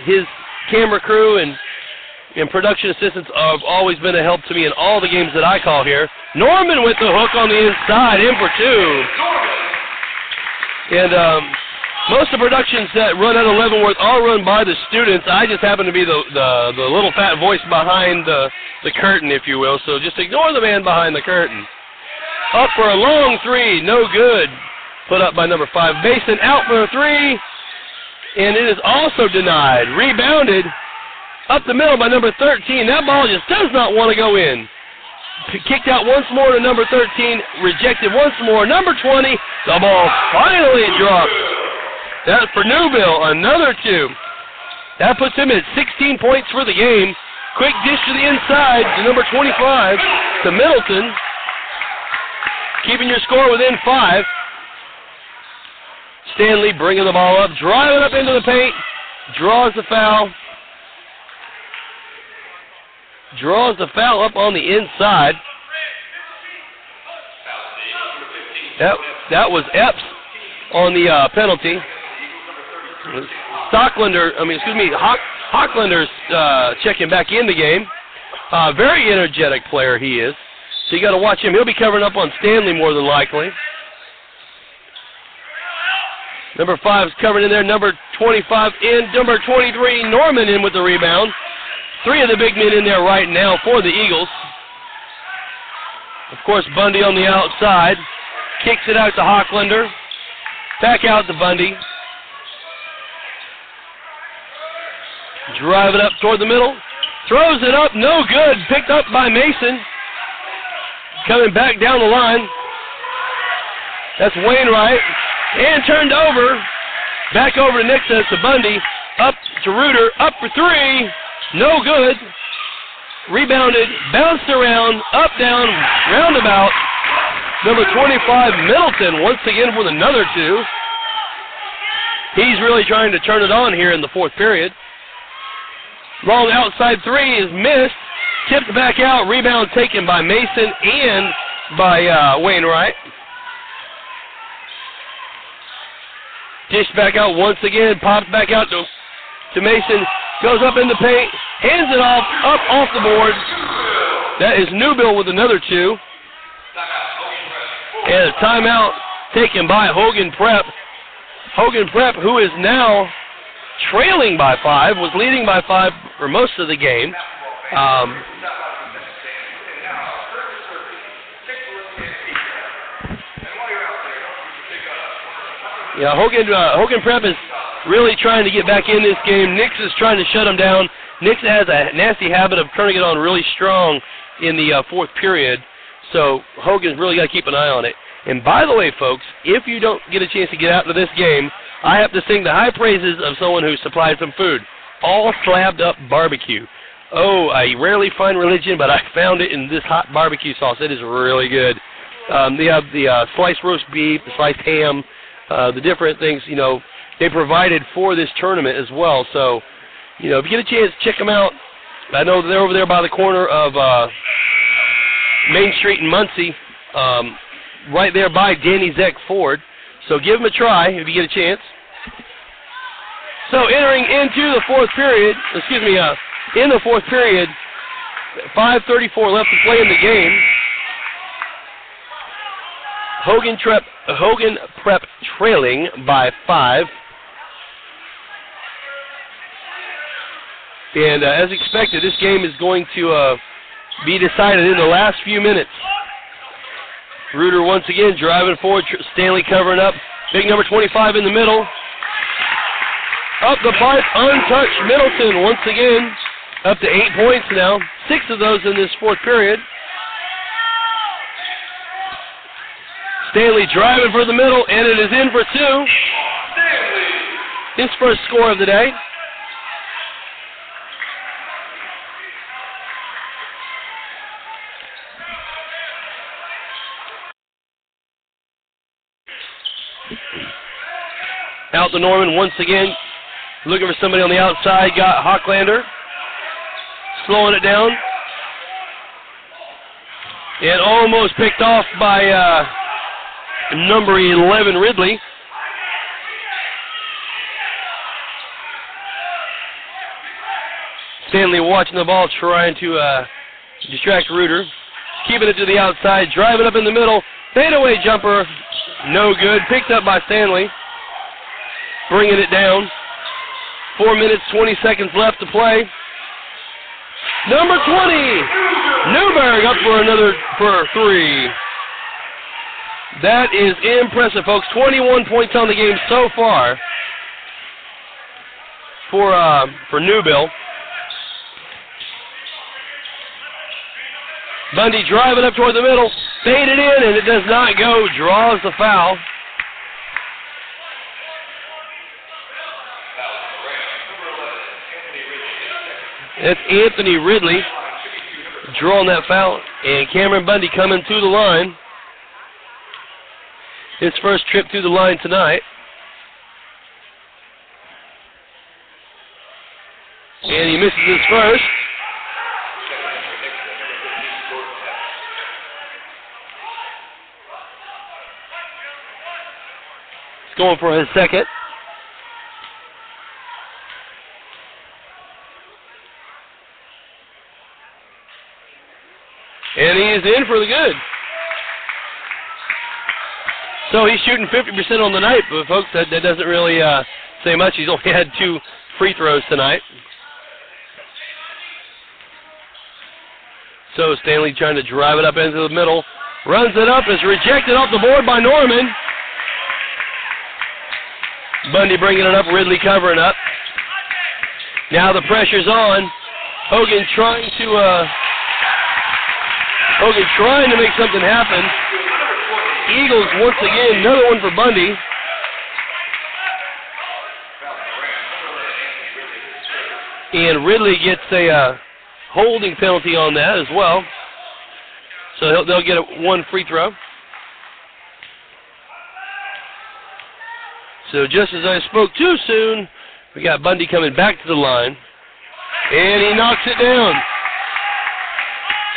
his camera crew and production assistants have always been a help to me in all the games that I call here. Norman with the hook on the inside, in for 2. And most of the productions that run out of Leavenworth are run by the students. I just happen to be the little fat voice behind the curtain, if you will. So just ignore the man behind the curtain. Up for a long 3, no good. Put up by number 5. Mason out for a 3, and it is also denied. Rebounded up the middle by number 13. That ball just does not want to go in. Kicked out once more to number 13. Rejected once more. Number 20. The ball finally drops. That's for Newville. Another 2. That puts him at 16 points for the game. Quick dish to the inside to number 25. To Middleton. Keeping your score within 5. Stanley bringing the ball up. Driving up into the paint. Draws the foul. Draws the foul up on the inside. That was Epps on the penalty. Hochlander's checking back in the game. Very energetic player he is. So you got to watch him. He'll be covering up on Stanley more than likely. Number 5 is covering in there. Number 25 in. Number 23, Norman in with the rebound. 3 of the big men in there right now for the Eagles. Of course, Bundy on the outside. Kicks it out to Hochlander. Back out to Bundy. Drive it up toward the middle. Throws it up. No good. Picked up by Mason. Coming back down the line. That's Wainwright. And turned over. Back over to Nixa to Bundy. Up to Reuter. Up for 3. No good. Rebounded. Bounced around. Up, down, roundabout. Number 25, Middleton, once again with another 2. He's really trying to turn it on here in the fourth period. Long outside 3 is missed. Tipped back out. Rebound taken by Mason and by Wainwright. Dished back out once again. Popped back out to Mason. Goes up in the paint. Hands it off. Up off the board. That is Newville with another 2. And a timeout taken by Hogan Prep. Hogan Prep, who is now trailing by 5, was leading by 5 for most of the game. Yeah, Hogan Prep is really trying to get back in this game. Nixa is trying to shut them down. Nixa has a nasty habit of turning it on really strong in the fourth period, so Hogan's really got to keep an eye on it. And by the way, folks, if you don't get a chance to get out to this game, I have to sing the high praises of someone who supplied some food. All slabbed up barbecue. Oh, I rarely find religion, but I found it in this hot barbecue sauce. It is really good. They have the sliced roast beef, the sliced ham, the different things, you know, they provided for this tournament as well. So, you know, if you get a chance, check them out. I know they're over there by the corner of Main Street in Muncie, right there by Danny Zeck Ford. So give them a try if you get a chance. So entering into the fourth period, in the fourth period, 5:34 left to play in the game. Hogan Prep trailing by 5. And as expected, this game is going to be decided in the last few minutes. Reuter once again driving forward, Stanley covering up. Big number 25 in the middle. Up the pipe, untouched Middleton once again. Up to 8 points now. 6 of those in this fourth period. Stanley driving for the middle, and it is in for 2. His first score of the day. Out to Norman once again. Looking for somebody on the outside. Got Hocklander. Slowing it down. And almost picked off by number 11, Ridley. Stanley watching the ball, trying to distract Reuter. Keeping it to the outside. Driving up in the middle. Fadeaway jumper. No good. Picked up by Stanley. Bringing it down. 4 minutes, 20 seconds left to play. Number 20, Newberg up for 3. That is impressive, folks. 21 points on the game so far for Newbill. Bundy driving up toward the middle, faded in, and it does not go. Draws the foul. That's Anthony Ridley drawing that foul, and Cameron Bundy coming to the line. His first trip to the line tonight. And he misses his first. He's going for his second. And he is in for the good. So he's shooting 50% on the night, but folks, that doesn't really say much. He's only had 2 free throws tonight. So Stanley trying to drive it up into the middle. Runs it up, is rejected off the board by Norman. Bundy bringing it up, Ridley covering up. Now the pressure's on. Hogan trying to make something happen. Eagles once again, another one for Bundy. And Ridley gets a holding penalty on that as well. So they'll get 1 free throw. So just as I spoke too soon, we got Bundy coming back to the line. And he knocks it down.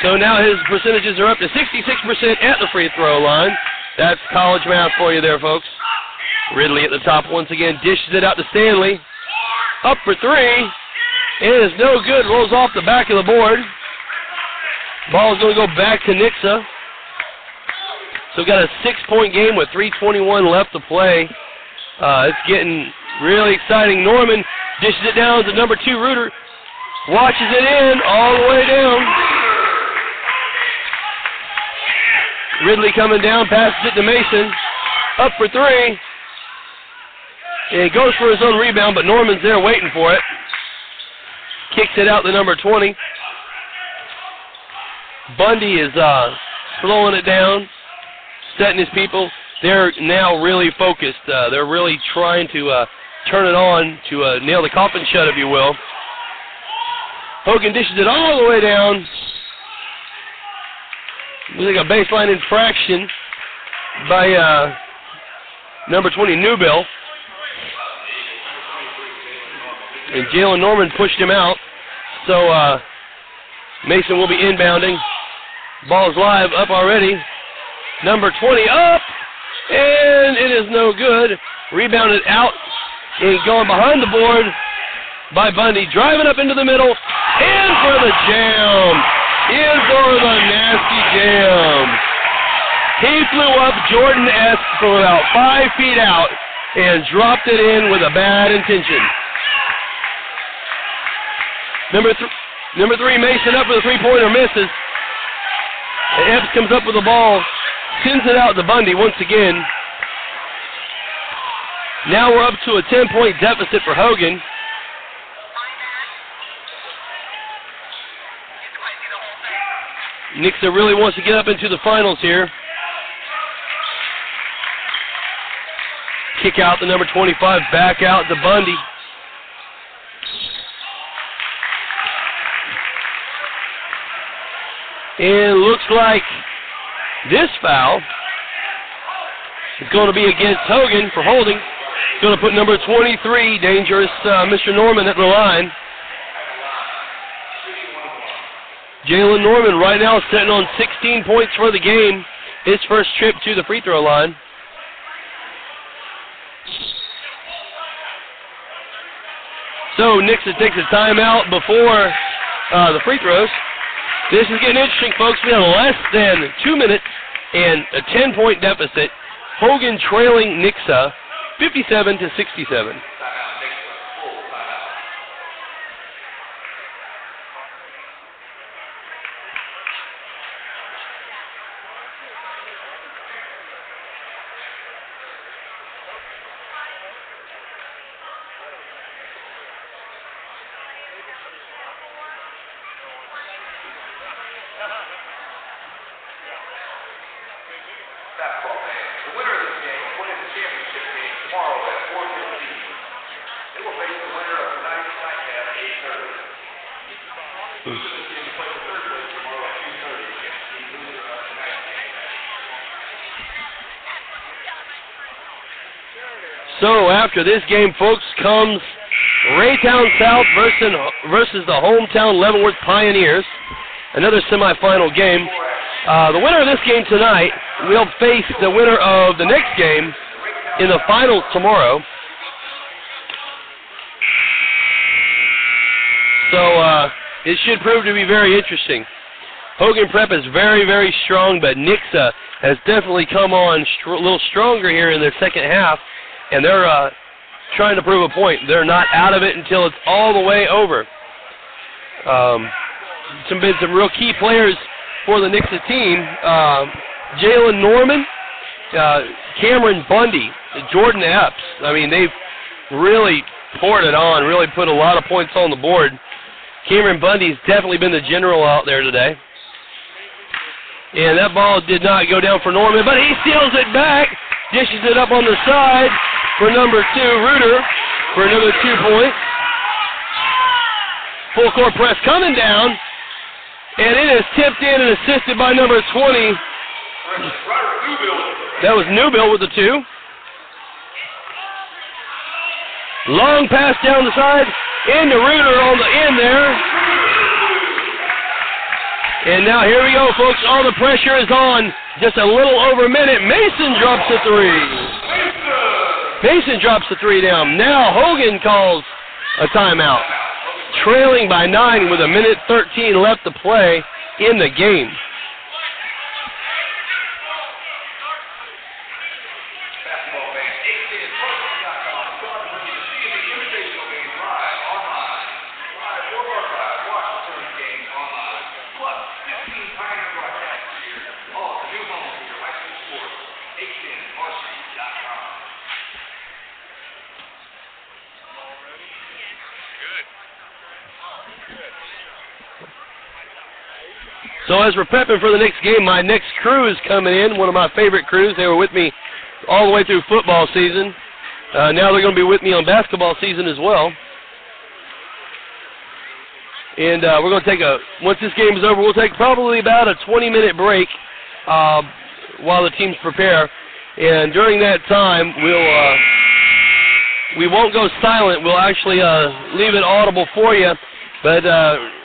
So now his percentages are up to 66% at the free throw line. That's college math for you there, folks. Ridley at the top once again, dishes it out to Stanley. Up for 3. It is no good, rolls off the back of the board. Ball's going to go back to Nixa. So got a 6-point game with 3:21 left to play. It's getting really exciting. Norman dishes it down to number 2, Reuter. Watches it in all the way down. Ridley coming down, passes it to Mason. Up for 3. And he goes for his own rebound, but Norman's there waiting for it. Kicks it out to number 20. Bundy is slowing it down, setting his people. They're now really focused. They're really trying to turn it on to nail the coffin shut, if you will. Hogan dishes it all the way down. Looks like a baseline infraction by number 20, Newbill. And Jalen Norman pushed him out. So Mason will be inbounding. Ball's live, up already. Number 20 up, and it is no good. Rebounded out and going behind the board by Bundy. Driving up into the middle, in for the jam. In for the nasty jam. He flew up Jordan-esque from about 5 feet out and dropped it in with a bad intention. Number 3, Mason up for the 3-pointer, misses. Epps comes up with the ball, sends it out to Bundy once again. Now we're up to a 10-point deficit for Hogan. Nixa really wants to get up into the finals here. Kick out to number 25, back out to Bundy. And looks like this foul is going to be against Hogan for holding. It's going to put number 23, dangerous Mr. Norman, at the line. Jalen Norman right now sitting on 16 points for the game. His first trip to the free throw line. So Nixa takes a timeout before the free throws. This is getting interesting, folks. We have less than 2 minutes and a 10-point deficit. Hogan trailing Nixa 57-67. So after this game, folks, comes Raytown South versus the hometown Leavenworth Pioneers. Another semifinal game. The winner of this game tonight will face the winner of the next game in the finals tomorrow. So it should prove to be very interesting. Hogan Prep is very, very strong, but Nixa has definitely come on a little stronger here in their second half. And they're trying to prove a point. They're not out of it until it's all the way over. Some real key players for the Nixa team. Jalen Norman, Cameron Bundy, Jordan Epps. I mean, they've really poured it on, really put a lot of points on the board. Cameron Bundy's definitely been the general out there today. And that ball did not go down for Norman, but he steals it back, dishes it up on the side for number 2, Reuter, for another 2 points. Full court press coming down, and it is tipped in and assisted by number 20. That was Newbill with the 2. Long pass down the side, into Reuter on the end there. And now here we go, folks. All the pressure is on. Just a little over a minute. Mason drops the 3. Mason drops the 3 down. Now Hogan calls a timeout. Trailing by 9 with 1:13 left to play in the game. So as we're prepping for the next game, my next crew is coming in, one of my favorite crews. They were with me all the way through football season. Now they're going to be with me on basketball season as well. And we're going to take once this game is over, we'll take probably about a 20-minute break while the teams prepare. And during that time, we won't go silent. We'll actually leave it audible for you. But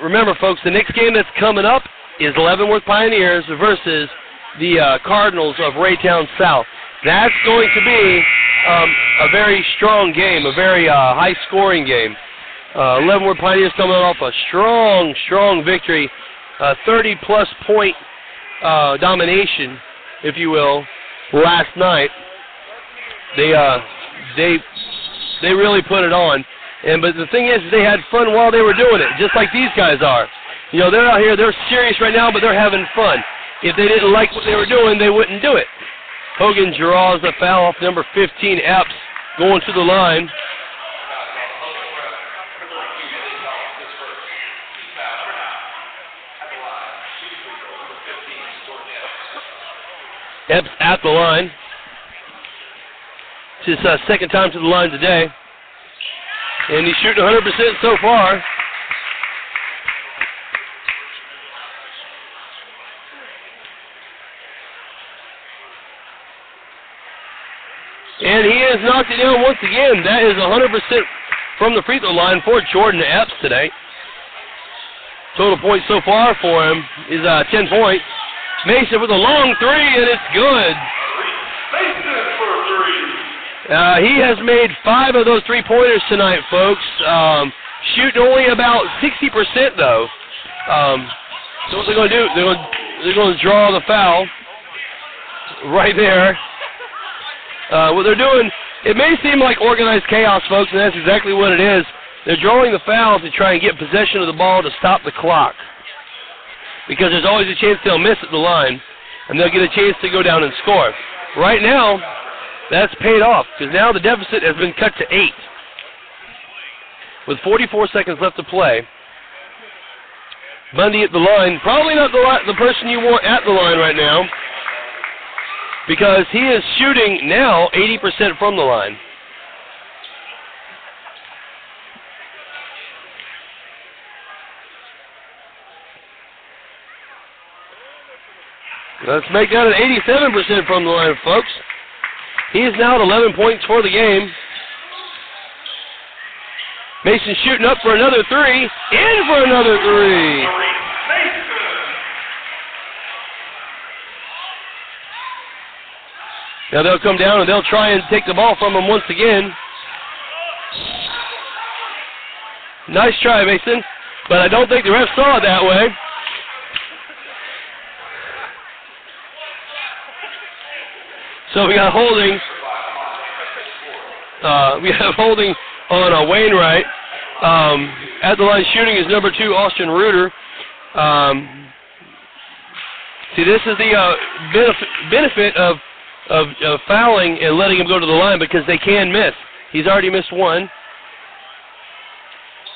remember, folks, the next game that's coming up is Leavenworth Pioneers versus the Cardinals of Raytown South. That's going to be a very strong game, a very high-scoring game. Leavenworth Pioneers coming off a strong victory, 30-plus point domination, if you will, last night. They really put it on. But the thing is, they had fun while they were doing it, just like these guys are. You know, they're out here, they're serious right now, but they're having fun. If they didn't like what they were doing, they wouldn't do it. Hogan draws the foul off number 15, Epps, going to the line. Epps at the line. It's his second time to the line today. And he's shooting 100% so far. And he has knocked it down once again. That is 100% from the free throw line for Jordan Epps today. Total points so far for him is 10 points. Mason with a long three, and it's good. Mason for three. He has made 5 of those three-pointers tonight, folks. Shooting only about 60%, though. So what they're going to do, they're going to draw the foul right there. What they're doing, it may seem like organized chaos, folks, and that's exactly what it is. They're drawing the foul to try and get possession of the ball to stop the clock. Because there's always a chance they'll miss at the line, and they'll get a chance to go down and score. Right now, that's paid off, because now the deficit has been cut to 8. With 44 seconds left to play. Bundy at the line, probably not the person you want at the line right now, because he is shooting now 80% from the line. Let's make that an 87% from the line, folks. He is now at 11 points for the game. Mason shooting up for another three. In for another three. Now they'll come down and they'll try and take the ball from him once again. Nice try, Mason. But I don't think the ref saw it that way. So we got holding. We have holding on Wainwright. At the line shooting is number 2, Austin Reuter. See, this is the benefit of fouling and letting him go to the line, because they can miss. He's already missed 1.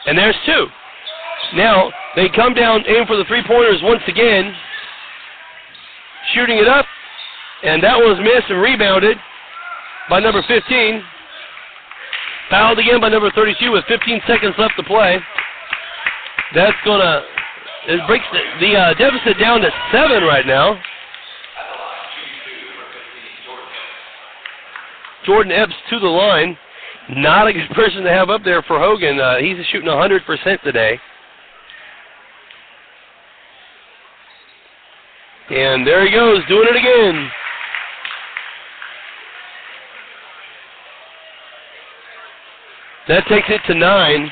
And there's 2. Now, they come down, aim for the three-pointers once again. Shooting it up. And that was missed and rebounded by number 15. Fouled again by number 32 with 15 seconds left to play. That's going to, it breaks the deficit down to 7 right now. Jordan Epps to the line. Not a good person to have up there for Hogan. He's shooting 100% today. And there he goes, doing it again. That takes it to 9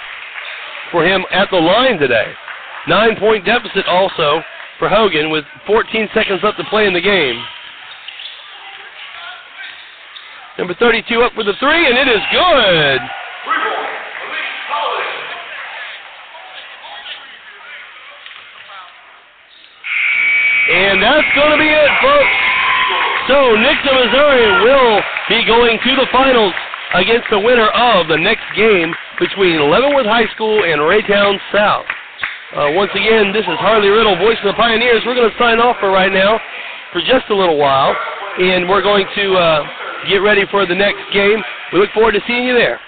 for him at the line today. 9-point deficit also for Hogan with 14 seconds left to play in the game. Number 32 up for the three, and it is good. And that's going to be it, folks. So Nixa, Missouri will be going to the finals against the winner of the next game between Leavenworth High School and Raytown South. Once again, this is Harley Riddle, voice of the Pioneers. We're going to sign off for right now for just a little while, and we're going to get ready for the next game. We look forward to seeing you there.